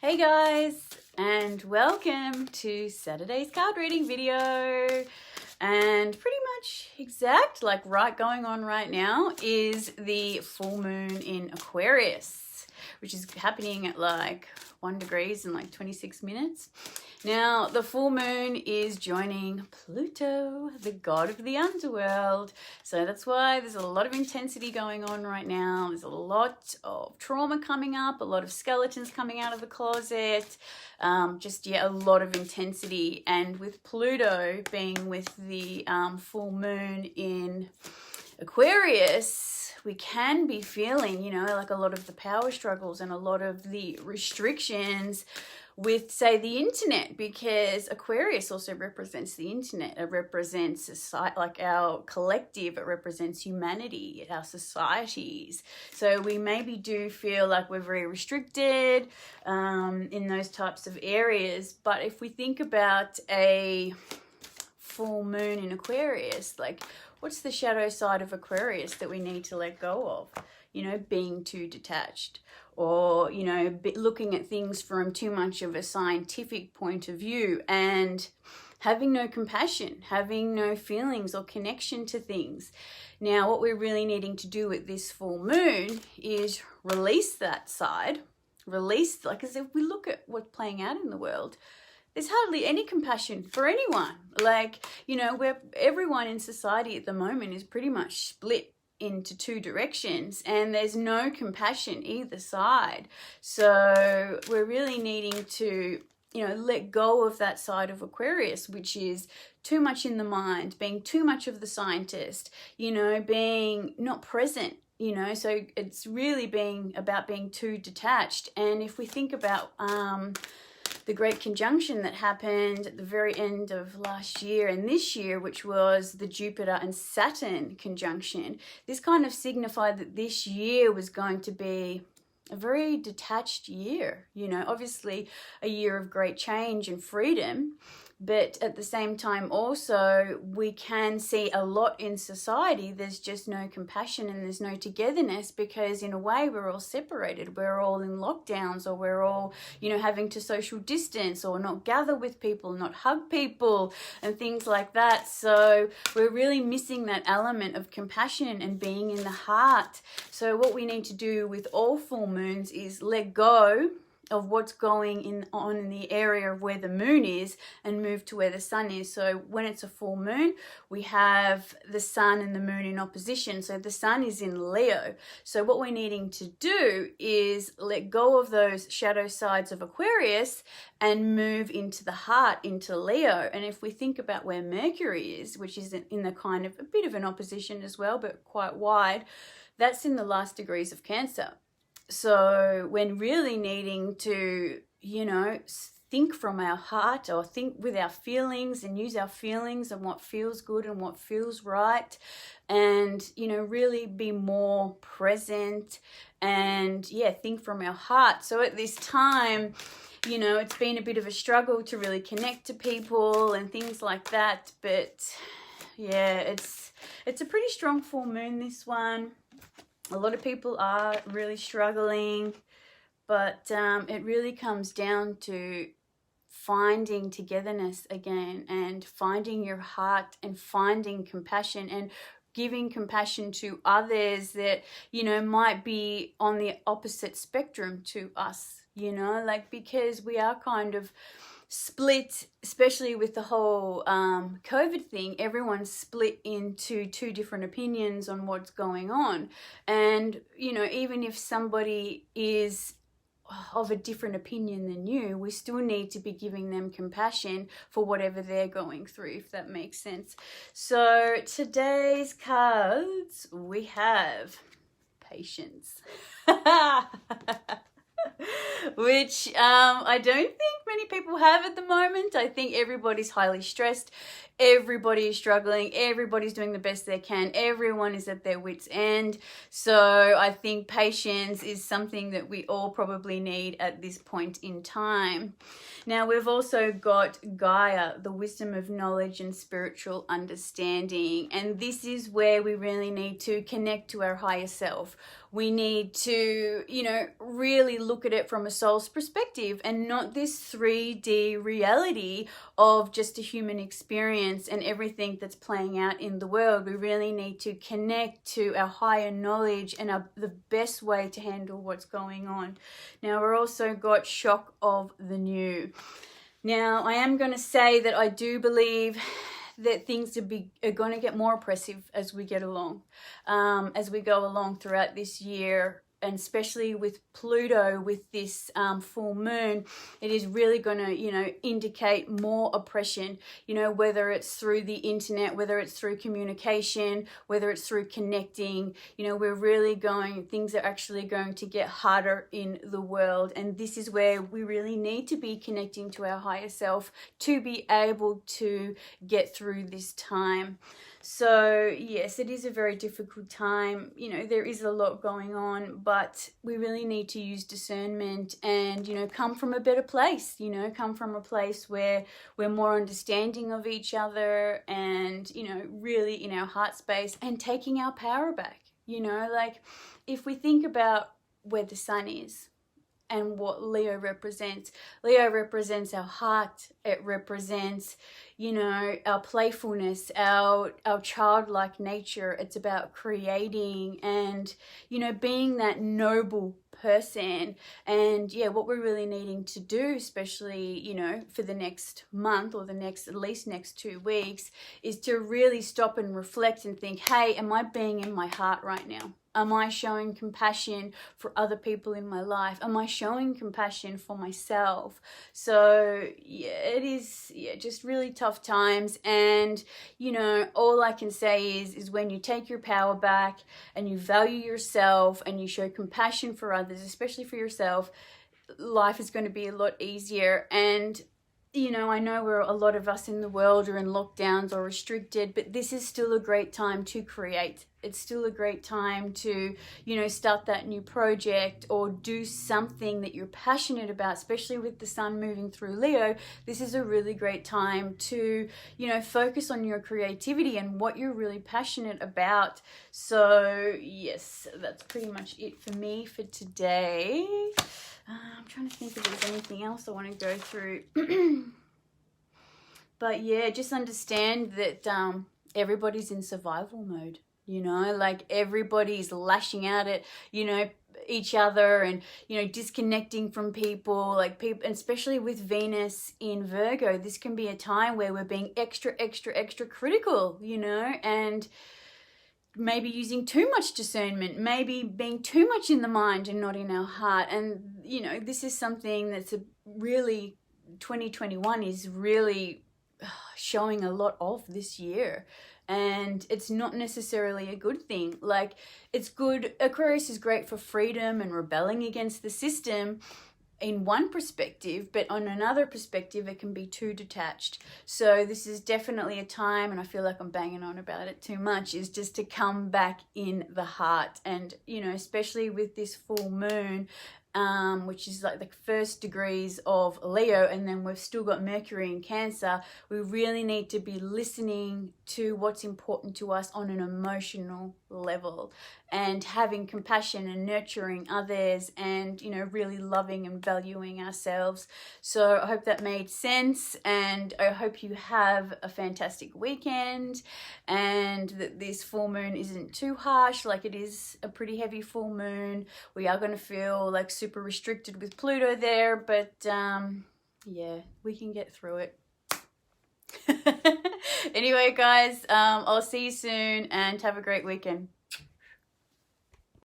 Hey guys, and welcome to Saturday's card reading video. And pretty much going on right now is the full moon in Aquarius, which is happening at like 1 degree in like 26 minutes. Now, the full moon is joining Pluto, the god of the underworld. So that's why there's a lot of intensity going on right now. There's a lot of trauma coming up, a lot of skeletons coming out of the closet, a lot of intensity. And with Pluto being with the full moon in Aquarius, we can be feeling, like a lot of the power struggles and a lot of the restrictions with, say, the internet, because Aquarius also represents the internet. It represents society, like our collective. It represents humanity, our societies. So we maybe do feel like we're very restricted in those types of areas. But if we think about a full moon in Aquarius, like, what's the shadow side of Aquarius that we need to let go of? Being too detached, or, looking at things from too much of a scientific point of view and having no compassion, having no feelings or connection to things. Now, what we're really needing to do with this full moon is release that side, because if we look at what's playing out in the world, there's hardly any compassion for anyone. Everyone in society at the moment is pretty much split into two directions, and there's no compassion either side. So we're really needing to, let go of that side of Aquarius, which is too much in the mind, being too much of the scientist, being not present. So it's really being too detached. And if we think about the great conjunction that happened at the very end of last year and this year, which was the Jupiter and Saturn conjunction, this kind of signified that this year was going to be a very detached year, obviously a year of great change and freedom. But at the same time also, we can see a lot in society, there's just no compassion and there's no togetherness, because in a way we're all separated. We're all in lockdowns, or we're all, having to social distance or not gather with people, not hug people and things like that. So we're really missing that element of compassion and being in the heart. So what we need to do with all full moons is let go of what's going on in the area of where the moon is and move to where the sun is. So when it's a full moon, we have the sun and the moon in opposition. So the sun is in Leo. So what we're needing to do is let go of those shadow sides of Aquarius and move into the heart, into Leo. And if we think about where Mercury is, which is in the kind of a bit of an opposition as well, but quite wide, that's in the last degrees of Cancer. So when really needing to, think from our heart, or think with our feelings and use our feelings and what feels good and what feels right, and, really be more present and, think from our heart. So at this time, it's been a bit of a struggle to really connect to people and things like that. But yeah, it's a pretty strong full moon, this one. A lot of people are really struggling, but it really comes down to finding togetherness again, and finding your heart, and finding compassion, and giving compassion to others that, might be on the opposite spectrum to us, because we are kind of split, especially with the whole COVID thing. Everyone's split into two different opinions on what's going on. And, even if somebody is of a different opinion than you, we still need to be giving them compassion for whatever they're going through, if that makes sense. So today's cards, we have patience. Which I don't think many people have at the moment. I think everybody's highly stressed. everybody is struggling, everybody's doing the best they can, everyone is at their wits' end. So I think patience is something that we all probably need at this point in time. Now we've also got Gaia, the wisdom of knowledge and spiritual understanding, and this is where we really need to connect to our higher self. We need to, you know, really look at it from a soul's perspective and not this 3D reality of just a human experience and everything that's playing out in the world. We really need to connect to our higher knowledge and the best way to handle what's going on. Now, we're also got shock of the new. Now, I am going to say that I do believe that things are going to get more oppressive as we get along, as we go along throughout this year, and especially with Pluto, with this full moon, it is really going to, you know, indicate more oppression, you know, whether it's through the internet, whether it's through communication, whether it's through connecting, you know, things are actually going to get harder in the world. And this is where we really need to be connecting to our higher self to be able to get through this time. So yes, it is a very difficult time. You know, there is a lot going on, but we really need to use discernment and, you know, come from a better place, you know, come from a place where we're more understanding of each other and, you know, really in our heart space and taking our power back. You know, like if we think about where the sun is and what Leo represents our heart. It represents, you know, our playfulness, our childlike nature. It's about creating and, you know, being that noble person. And yeah, what we're really needing to do, especially, you know, for the next month or at least next 2 weeks, is to really stop and reflect and think, hey, am I being in my heart right now? Am I showing compassion for other people in my life? Am I showing compassion for myself? So yeah, it is just really tough times. And, you know, all I can say is when you take your power back and you value yourself and you show compassion for others, especially for yourself, life is going to be a lot easier. And you know, I know a lot of us in the world are in lockdowns or restricted, but this is still a great time to create. It's still a great time to, you know, start that new project or do something that you're passionate about, especially with the sun moving through Leo. This is a really great time to, you know, focus on your creativity and what you're really passionate about. So yes, that's pretty much it for me for today. I'm trying to think if there's anything else I want to go through. But yeah, just understand that everybody's in survival mode, you know, like everybody's lashing out at, you know, each other and, you know, disconnecting from people, like people, and especially with Venus in Virgo, this can be a time where we're being extra critical, you know, and maybe using too much discernment, maybe being too much in the mind and not in our heart. And, you know, this is something that's a really, 2021 is really showing a lot of this year. And it's not necessarily a good thing. Like, it's good. Aquarius is great for freedom and rebelling against the system in one perspective, but on another perspective, it can be too detached. So this is definitely a time, and I feel like I'm banging on about it too much, is just to come back in the heart. And, you know, especially with this full moon, which is like the first degrees of Leo, and then we've still got Mercury in Cancer, we really need to be listening to what's important to us on an emotional level and having compassion and nurturing others and, you know, really loving and valuing ourselves. So I hope that made sense, and I hope you have a fantastic weekend and that this full moon isn't too harsh. Like, it is a pretty heavy full moon. We are going to feel like super restricted with Pluto there, but yeah, we can get through it. Anyway, guys, I'll see you soon and have a great weekend.